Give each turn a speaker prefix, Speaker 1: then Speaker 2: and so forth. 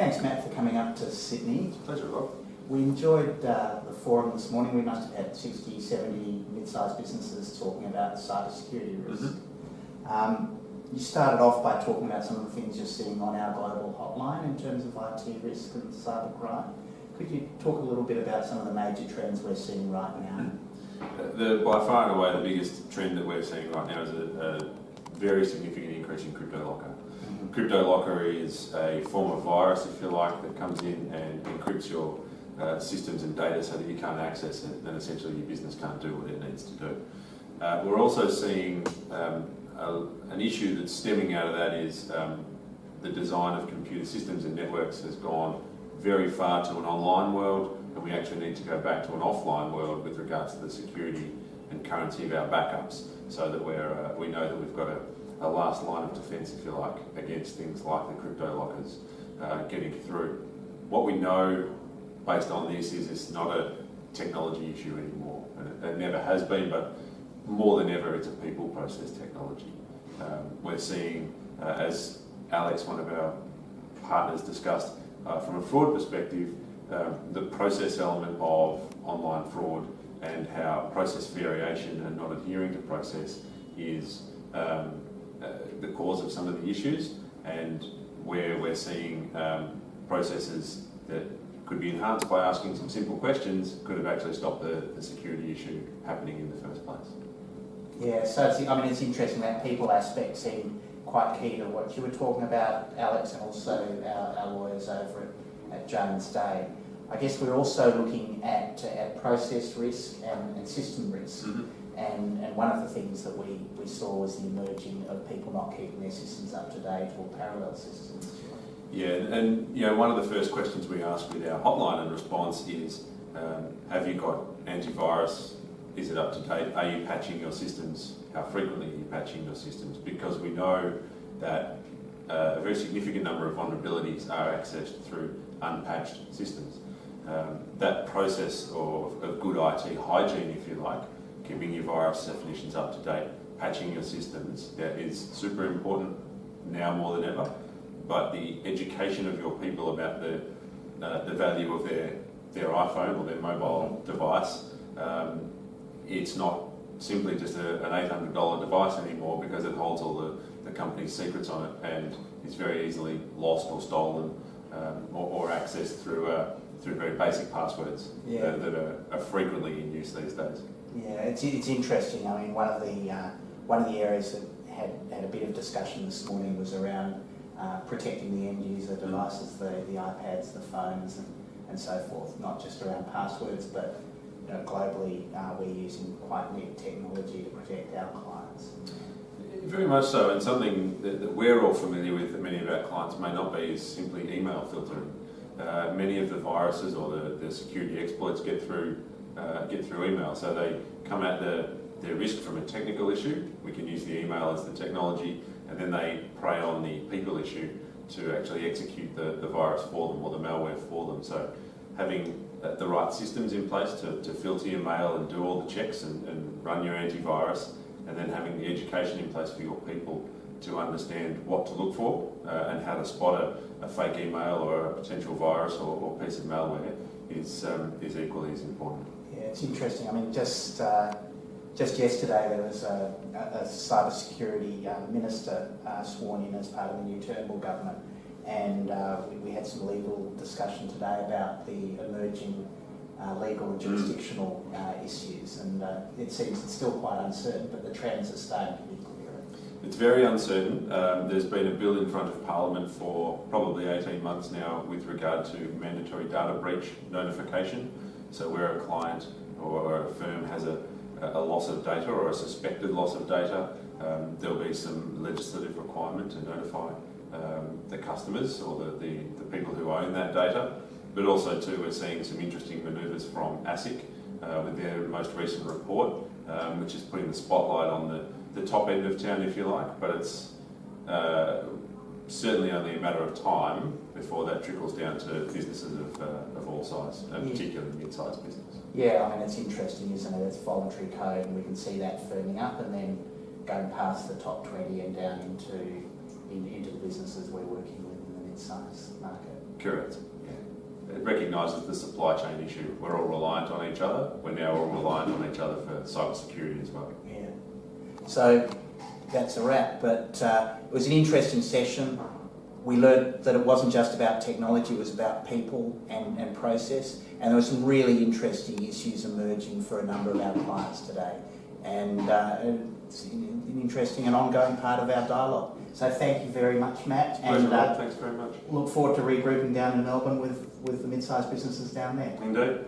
Speaker 1: Thanks, Matt, for coming up to Sydney.
Speaker 2: Pleasure, Rob.
Speaker 1: We enjoyed the forum this morning. We must have had 60, 70 mid-sized businesses talking about cybersecurity risk. You started off by talking about some of the things you're seeing on our global hotline in terms of IT risk and cybercrime. Could you talk a little bit about some of the major trends we're seeing right now?
Speaker 2: By far and away, the biggest trend that we're seeing right now is a very significant increase in CryptoLocker. CryptoLocker is a form of virus, if you like, that comes in and encrypts your systems and data so that you can't access it, and essentially your business can't do what it needs to do. We're also seeing an issue that's stemming out of that is the design of computer systems and networks has gone very far to an online world, and we actually need to go back to an offline world with regards to the security and currency of our backups, so that we know that we've got a last line of defence, if you like, against things like the crypto lockers getting through. What we know based on this is it's not a technology issue anymore, and it never has been, but more than ever it's a people process technology. We're seeing, as Alex, one of our partners, discussed, from a fraud perspective, the process element of online fraud and how process variation and not adhering to process is the cause of some of the issues, and where we're seeing processes that could be enhanced by asking some simple questions could have actually stopped the security issue happening in the first place.
Speaker 1: Yeah, so it's interesting, that people aspect seemed quite key to what you were talking about, Alex, and also our lawyers over at Jones Day. I guess we're also looking at process risk and system risk. And one of the things that we saw was the emerging of people not keeping their systems up to date or parallel systems.
Speaker 2: Yeah, and one of the first questions we ask with our hotline and response is, have you got antivirus? Is it up to date? Are you patching your systems? How frequently are you patching your systems? Because we know that a very significant number of vulnerabilities are accessed through unpatched systems. That process of good IT hygiene, if you like, keeping your virus definitions up to date, patching your systems, is super important now more than ever. But the education of your people about the value of their iPhone or their mobile device, it's not simply just an $800 device anymore, because it holds all the company's secrets on it and is very easily lost or stolen or accessed through very basic passwords that are frequently in use these days.
Speaker 1: Yeah, it's interesting. I mean, one of the areas that had a bit of discussion this morning was around protecting the end user devices, the iPads, the phones, and so forth. Not just around passwords, but globally, we're using quite neat technology to protect our clients.
Speaker 2: Very much so, and something that we're all familiar with that many of our clients may not be is simply email filtering. Many of the viruses or the security exploits get through email, so they come at their risk from a technical issue. We can use the email as the technology, and then they prey on the people issue to actually execute the virus for them or the malware for them. So having the right systems in place to filter your mail and do all the checks and run your antivirus, and then having the education in place for your people to understand what to look for and how to spot a fake email or a potential virus or piece of malware is equally as important.
Speaker 1: Yeah, it's interesting. I mean, just yesterday there was a cybersecurity minister sworn in as part of the new Turnbull government, and we had some legal discussion today about the emerging legal and jurisdictional issues, and it seems it's still quite uncertain, but the trends are starting to be clearer.
Speaker 2: It's very uncertain. There's been a bill in front of Parliament for probably 18 months now with regard to mandatory data breach notification. So where a client or a firm has a loss of data or a suspected loss of data, there'll be some legislative requirement to notify the customers or the people who own that data. But also too, we're seeing some interesting manoeuvres from ASIC with their most recent report, which is putting the spotlight on the top end of town, if you like, but it's certainly only a matter of time before that trickles down to businesses of all size, and particularly mid-sized business.
Speaker 1: Yeah, I mean, it's interesting, isn't it? It's voluntary code, and we can see that firming up and then going past the top 20 and down into the businesses we're working with in the mid-size market.
Speaker 2: Correct. It recognises the supply chain issue. We're all reliant on each other. We're now all reliant on each other for cyber security as well.
Speaker 1: Yeah. So that's a wrap, but it was an interesting session. We learned that it wasn't just about technology, it was about people and process, and there were some really interesting issues emerging for a number of our clients today, and it's an interesting and ongoing part of our dialogue. So thank you very much, Matt, and
Speaker 2: Thanks very much.
Speaker 1: look forward to regrouping down in Melbourne with the mid-sized businesses down there.
Speaker 2: Indeed.